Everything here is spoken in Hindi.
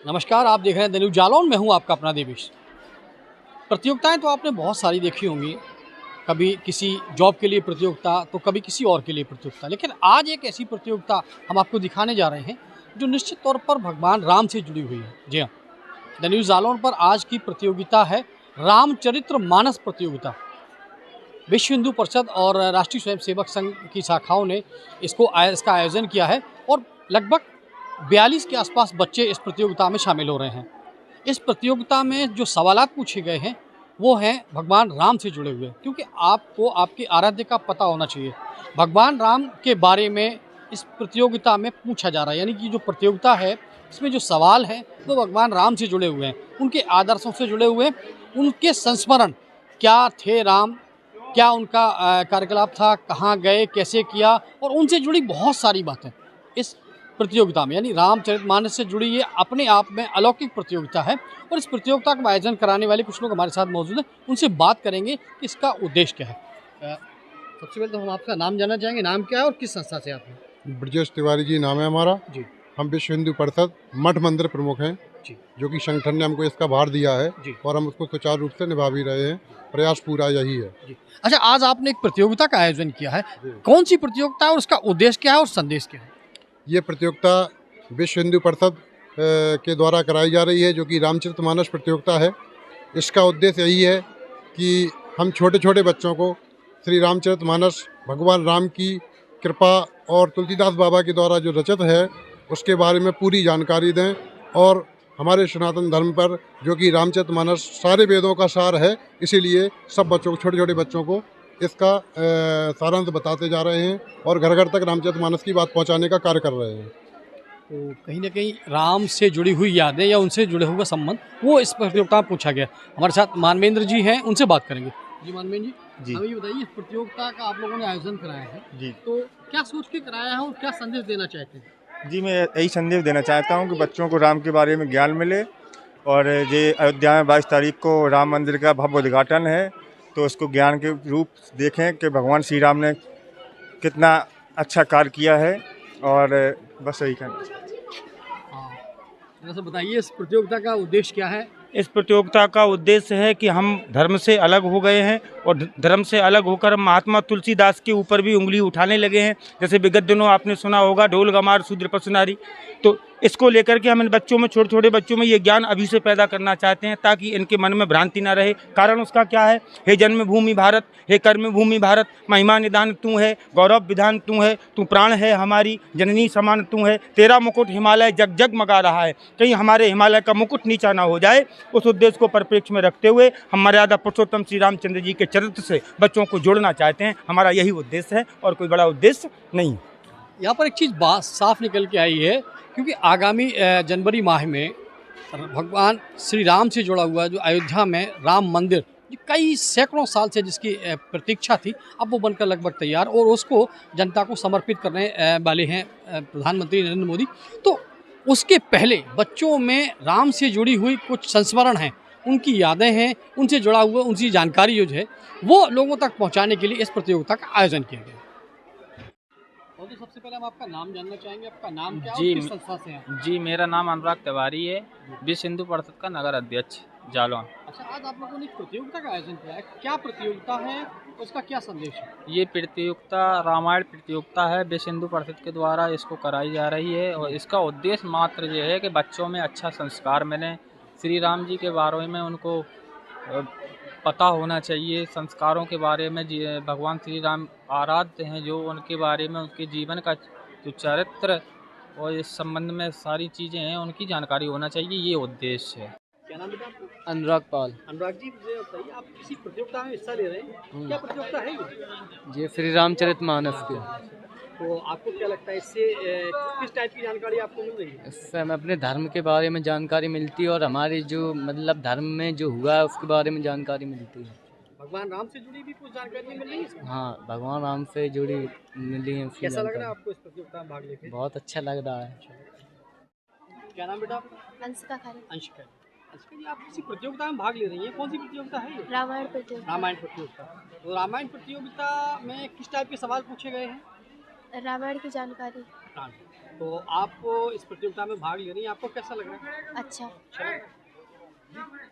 नमस्कार, आप देख रहे हैं द न्यूज़ जालौन में हूँ आपका अपना देवेश। प्रतियोगिताएं तो आपने बहुत सारी देखी होंगी, कभी किसी जॉब के लिए प्रतियोगिता तो कभी किसी और के लिए प्रतियोगिता। लेकिन आज एक ऐसी प्रतियोगिता हम आपको दिखाने जा रहे हैं जो निश्चित तौर पर भगवान राम से जुड़ी हुई है। जी हाँ, द न्यूज़ जालौन पर आज की प्रतियोगिता है रामचरितमानस प्रतियोगिता। विश्व हिंदू परिषद और राष्ट्रीय स्वयंसेवक संघ की शाखाओं ने इसका आयोजन किया है और लगभग 42 के आसपास बच्चे इस प्रतियोगिता में शामिल हो रहे हैं। इस प्रतियोगिता में जो सवालात पूछे गए हैं वो हैं भगवान राम से जुड़े हुए, क्योंकि आपको आपके आराध्य का पता होना चाहिए। भगवान राम के बारे में इस प्रतियोगिता में पूछा जा रहा है, यानी कि जो प्रतियोगिता है इसमें जो सवाल हैं वो भगवान राम से जुड़े हुए हैं, उनके आदर्शों से जुड़े हुए, उनके संस्मरण क्या थे राम, क्या उनका कार्यकलाप था, कहाँ गए, कैसे किया, और उनसे जुड़ी बहुत सारी बातें इस प्रतियोगिता में, यानी रामचरितमानस से जुड़ी ये अपने आप में अलौकिक प्रतियोगिता है। और इस प्रतियोगिता का आयोजन कराने वाले कुछ लोग हमारे साथ मौजूद हैं, उनसे बात करेंगे कि इसका उद्देश्य क्या है। सबसे पहले तो हम आपका नाम जानना चाहेंगे, नाम क्या है और किस संस्था से आप हैं? ब्रजेश तिवारी जी नाम है हमारा जी हम विश्व हिंदू परिषद मठ मंदिर प्रमुख हैं जी जो कि संगठन ने हमको इसका भार दिया है जी और हम उसको सुचारू रूप से निभा भी रहे हैं। प्रयास पूरा यही है। जी। अच्छा, आज आपने एक प्रतियोगिता का आयोजन किया है, कौन सी प्रतियोगिता है और उसका उद्देश्य क्या है और संदेश क्या है? ये प्रतियोगिता विश्व हिंदू परिषद के द्वारा कराई जा रही है जो कि रामचरितमानस प्रतियोगिता है। इसका उद्देश्य यही है कि हम छोटे छोटे बच्चों को श्री रामचरितमानस भगवान राम की कृपा और तुलसीदास बाबा के द्वारा जो रचित है उसके बारे में पूरी जानकारी दें और हमारे सनातन धर्म पर जो कि रामचरितमानस सारे वेदों का सार है, इसीलिए सब बच्चों को, छोटे छोटे बच्चों को इसका सारांश बताते जा रहे हैं और घर घर तक रामचरितमानस की बात पहुंचाने का कार्य कर रहे हैं। तो कहीं ना कहीं राम से जुड़ी हुई यादें या उनसे जुड़े हुए संबंध वो इस प्रतियोगिता में पूछा गया। हमारे साथ मानवेंद्र जी हैं, उनसे बात करेंगे। जी मानवेंद्र जी, हमें ये बताइए, इस प्रतियोगिता का आप लोगों ने आयोजन कराया है जी तो क्या सोच के कराया है और क्या संदेश देना चाहते हैं? जी, मैं यही संदेश देना चाहता हूँ कि बच्चों को राम के बारे में ज्ञान मिले। और ये अयोध्या में 22 तारीख को राम मंदिर का भव्य उद्घाटन है, तो उसको ज्ञान के रूप देखें कि भगवान श्री राम ने कितना अच्छा कार्य किया है। और बस यही कहना चाहता हूँ। हाँ, जरा सा बताइए, इस प्रतियोगिता का उद्देश्य क्या है? इस प्रतियोगिता का उद्देश्य है कि हम धर्म से अलग हो गए हैं और धर्म से अलग होकर हम महात्मा तुलसीदास के ऊपर भी उंगली उठाने लगे हैं। जैसे विगत दिनों आपने सुना होगा ढोल गमार शूद्र पशु नारी, तो इसको लेकर के हम इन बच्चों में, छोटे छोटे बच्चों में ये ज्ञान अभी से पैदा करना चाहते हैं ताकि इनके मन में भ्रांति ना रहे। कारण उसका क्या है? हे जन्मभूमि भारत, हे कर्मभूमि भारत, महिमा निदान तू है, गौरव विधान तू है, तू प्राण है हमारी, जननी समान तू है, तेरा मुकुट हिमालय जग जग मगा रहा है, कहीं हमारे हिमालय का मुकुट नीचा ना हो जाए। उस उद्देश्य को परिप्रेक्ष्य में रखते हुए हम मर्यादा पुरुषोत्तम श्री रामचंद्र जी के चरित्र से बच्चों को जोड़ना चाहते हैं। हमारा यही उद्देश्य है और कोई बड़ा उद्देश्य नहीं। यहाँ पर एक चीज़ बात साफ निकल के आई है, क्योंकि आगामी जनवरी माह में भगवान श्री राम से जुड़ा हुआ जो अयोध्या में राम मंदिर, जो कई सैकड़ों साल से जिसकी प्रतीक्षा थी, अब वो बनकर लगभग तैयार और उसको जनता को समर्पित करने वाले हैं प्रधानमंत्री नरेंद्र मोदी। तो उसके पहले बच्चों में राम से जुड़ी हुई कुछ संस्मरण हैं, उनकी यादें हैं, उनसे जुड़ा हुआ उनकी जानकारी जो है वो लोगों तक पहुँचाने के लिए इस प्रतियोगिता का आयोजन किया गया। और तो सबसे पहले हम आपका नाम जानना चाहेंगे, आपका नाम क्या है और किस संस्था से हैं? जी, मेरा नाम अनुराग तिवारी है, विश्व हिंदू परिषद का नगर अध्यक्ष जालौन। अच्छा, आज आप लोगों ने एक प्रतियोगिता का आयोजन किया है, क्या प्रतियोगिता है, उसका क्या संदेश है? ये प्रतियोगिता रामायण प्रतियोगिता है, विश्व हिंदू परिषद के द्वारा इसको कराई जा रही है और इसका उद्देश्य मात्र ये है कि बच्चों में अच्छा संस्कार मिले, श्री राम जी के बारे में उनको पता होना चाहिए, संस्कारों के बारे में। भगवान श्री राम आराध्य हैं, जो उनके बारे में उनके जीवन का जो चरित्र और इस संबंध में सारी चीज़ें हैं उनकी जानकारी होना चाहिए, ये उद्देश्य है। क्या नाम बेटा आपका? अनुराग पाल। अनुराग जी, मुझे बताइए, आप किसी प्रतियोगिता में हिस्सा ले रहे हैं, क्या प्रतियोगिता है ये? ये श्री रामचरितमानस के। तो आपको क्या लगता है इससे किस टाइप की जानकारी आपको मिल रही है? इससे हमें अपने धर्म के बारे में जानकारी मिलती है और हमारे जो मतलब धर्म में जो हुआ है उसके बारे में जानकारी मिलती है। भगवान राम से जुड़ी भी कुछ जानकारी मिल रही है इसमें? हाँ, भगवान राम से जुड़ी मिली है। कैसा लग रहा है आपको इस प्रतियोगिता में भाग लेके? बहुत अच्छा लग रहा है। क्या नाम बेटा आपका? अंशिका खाली। अंशिका जी, आप किसी प्रतियोगिता में भाग ले रही हैं, कौन सी प्रतियोगिता है ये? रामायण प्रतियोगिता। रामायण प्रतियोगिता। तो रामायण प्रतियोगिता में किस टाइप के सवाल पूछे गए हैं? रामायण की जानकारी। प्राण है। तो आप इस प्रतियोगिता में भाग ले रही हैं, आपको कैसा लग रहा है? अच्छा। अच्छा लग रहा है?